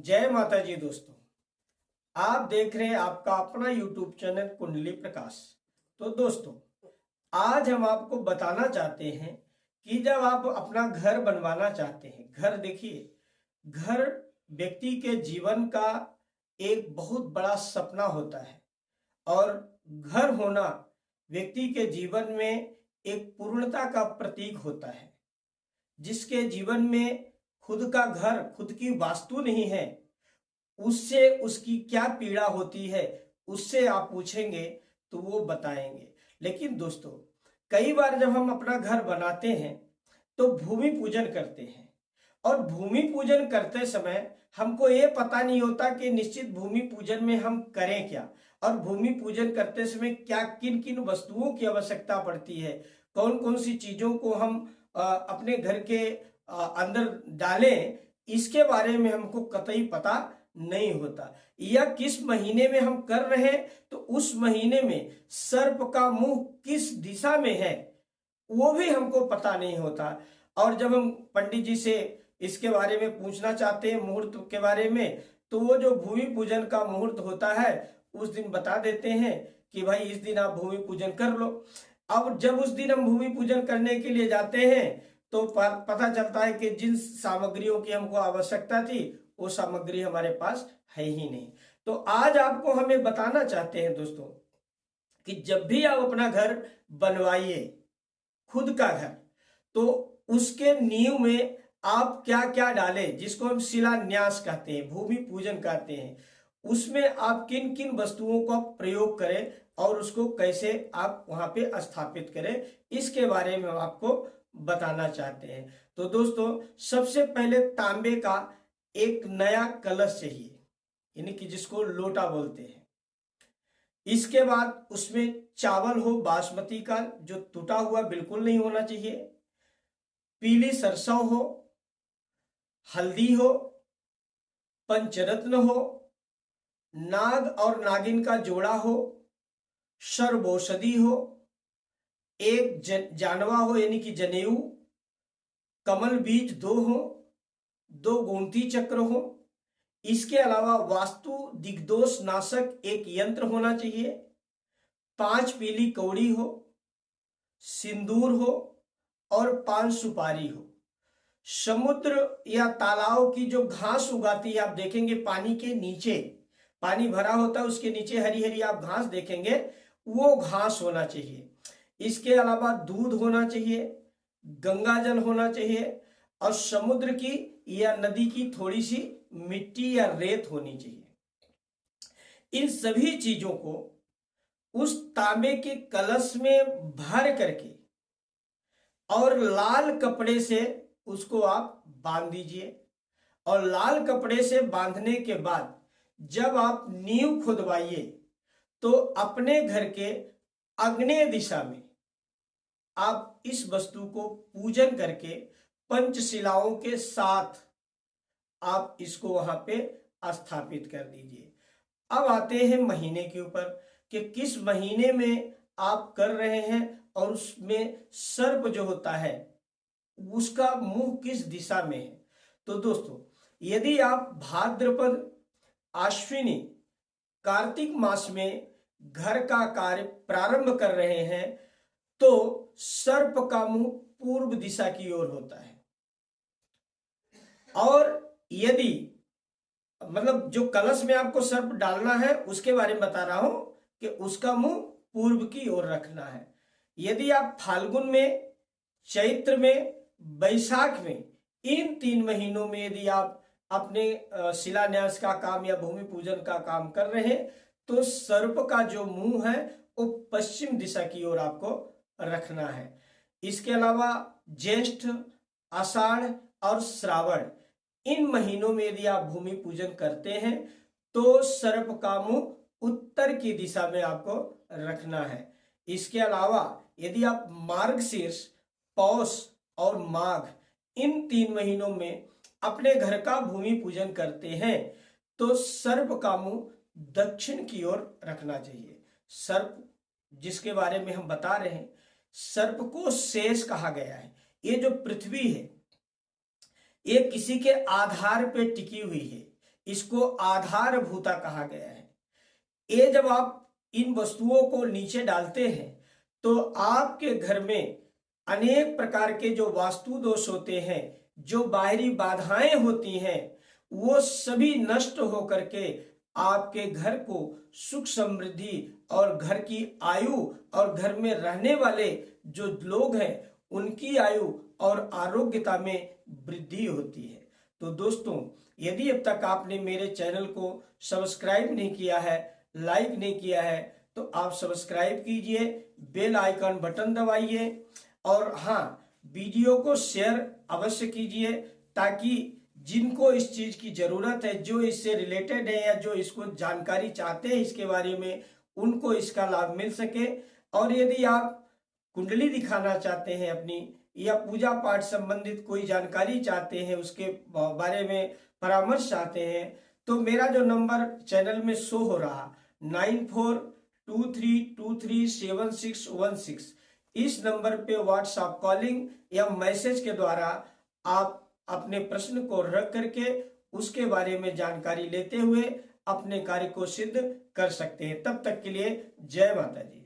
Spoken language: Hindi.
जय माता जी दोस्तों। आप देख रहे हैं आपका अपना YouTube चैनल कुंडली प्रकाश। तो दोस्तों, आज हम आपको बताना चाहते हैं कि जब आप अपना घर बनवाना चाहते हैं, घर देखिए, घर व्यक्ति के जीवन का एक बहुत बड़ा सपना होता है और घर होना व्यक्ति के जीवन में एक पूर्णता का प्रतीक होता है। जिसके जीवन में खुद का घर, खुद की वास्तु नहीं है, उससे उसकी क्या पीड़ा होती है, उससे आप पूछेंगे तो वो बताएंगे। लेकिन दोस्तों, कई बार जब हम अपना घर बनाते हैं तो भूमि पूजन करते हैं और भूमि पूजन करते समय हमको ये पता नहीं होता कि निश्चित भूमि पूजन में हम करें क्या और भूमि पूजन करते समय क्या किन किन वस्तुओं की आवश्यकता पड़ती है, कौन कौन सी चीजों को हम अपने घर के अंदर डालें, इसके बारे में हमको कतई पता नहीं होता। या किस महीने में हम कर रहे हैं तो उस महीने में सर्प का मुंह किस दिशा में है वो भी हमको पता नहीं होता। और जब हम पंडित जी से इसके बारे में पूछना चाहते हैं, मुहूर्त के बारे में, तो वो जो भूमि पूजन का मुहूर्त होता है उस दिन बता देते हैं कि भाई इस दिन आप भूमि पूजन कर लो। अब जब उस दिन हम भूमि पूजन करने के लिए जाते हैं तो पता चलता है कि जिन सामग्रियों की हमको आवश्यकता थी वो सामग्री हमारे पास है ही नहीं। तो आज आपको हमें बताना चाहते हैं दोस्तों कि जब भी आप अपना घर बनवाइए, खुद का घर, तो उसके नींव में आप क्या क्या डालें, जिसको हम शिलान्यास कहते हैं, भूमि पूजन कहते हैं, उसमें आप किन किन वस्तुओं का प्रयोग करें और उसको कैसे आप वहां पे स्थापित करें, इसके बारे में हम आपको बताना चाहते हैं। तो दोस्तों, सबसे पहले तांबे का एक नया कलश चाहिए, यानी कि जिसको लोटा बोलते हैं। इसके बाद उसमें चावल हो बासमती का, जो टूटा हुआ बिल्कुल नहीं होना चाहिए, पीली सरसों हो, हल्दी हो, पंचरत्न हो, नाग और नागिन का जोड़ा हो, सर्वौषधि हो, एक जानवा हो यानी कि जनेऊ, कमल बीज 2 हो, 2 गोमती चक्र हो। इसके अलावा वास्तु दिग्दोष नाशक एक यंत्र होना चाहिए, 5 पीली कौड़ी हो, सिंदूर हो और 5 सुपारी हो। समुद्र या तालाब की जो घास उगाती है, आप देखेंगे पानी के नीचे, पानी भरा होता है उसके नीचे हरी हरी आप घास देखेंगे, वो घास होना चाहिए। इसके अलावा दूध होना चाहिए, गंगा जल होना चाहिए और समुद्र की या नदी की थोड़ी सी मिट्टी या रेत होनी चाहिए। इन सभी चीजों को उस तांबे के कलश में भर करके और लाल कपड़े से उसको आप बांध दीजिए। और लाल कपड़े से बांधने के बाद जब आप नींव खुदवाइए तो अपने घर के आग्नेय दिशा में आप इस वस्तु को पूजन करके पंचशिलाओं के साथ आप इसको वहां पे स्थापित कर दीजिए। अब आते हैं महीने के ऊपर कि किस महीने में आप कर रहे हैं और उसमें सर्प जो होता है उसका मुंह किस दिशा में है। तो दोस्तों, यदि आप भाद्रपद, आश्विनी, कार्तिक मास में घर का कार्य प्रारंभ कर रहे हैं तो सर्प का मुंह पूर्व दिशा की ओर होता है। और यदि मतलब जो कलश में आपको सर्प डालना है उसके बारे में बता रहा हूं कि उसका मुंह पूर्व की ओर रखना है। यदि आप फाल्गुन में, चैत्र में, बैसाख में, इन 3 महीनों में यदि आप अपने शिलान्यास का काम या भूमि पूजन का काम कर रहे हैं तो सर्प का जो मुंह है वो पश्चिम दिशा की ओर आपको रखना है। इसके अलावा ज्येष्ठ, आषाढ़ और श्रावण, इन महीनों में यदि आप भूमि पूजन करते हैं तो सर्प का मुंह उत्तर की दिशा में आपको रखना है। इसके अलावा यदि आप मार्गशीर्ष, पौष और माघ, इन 3 महीनों में अपने घर का भूमि पूजन करते हैं तो सर्प का मुंह दक्षिण की ओर रखना चाहिए। सर्प जिसके बारे में हम बता रहे हैं, सर्प को शेष कहा गया है। ये जो पृथ्वी है ये किसी के आधार पे टिकी हुई है, इसको आधारभूता कहा गया है। ये जब आप इन वस्तुओं को नीचे डालते हैं तो आपके घर में अनेक प्रकार के जो वास्तु दोष होते हैं, जो बाहरी बाधाएं होती हैं, वो सभी नष्ट होकर के आपके घर को सुख समृद्धि और घर की आयु और घर में रहने वाले जो लोग हैं उनकी आयु और आरोग्यता में वृद्धि होती है। तो दोस्तों, यदि अब तक आपने मेरे चैनल को सब्सक्राइब नहीं किया है, लाइक नहीं किया है, तो आप सब्सक्राइब कीजिए, बेल आइकन बटन दबाइए और हाँ, वीडियो को शेयर अवश्य कीजिए ताकि जिनको इस चीज की जरूरत है, जो इससे रिलेटेड है या जो इसको जानकारी चाहते हैं इसके बारे में, उनको इसका लाभ मिल सके। और यदि आप कुंडली दिखाना चाहते हैं अपनी, या पूजा पाठ संबंधित कोई जानकारी चाहते हैं, उसके बारे में परामर्श चाहते हैं, तो मेरा जो नंबर चैनल में शो हो रहा 9423237616, इस नंबर पे व्हाट्सएप कॉलिंग या मैसेज के द्वारा आप अपने प्रश्न को रख करके उसके बारे में जानकारी लेते हुए अपने कार्य को सिद्ध कर सकते हैं। तब तक के लिए जय माता दी।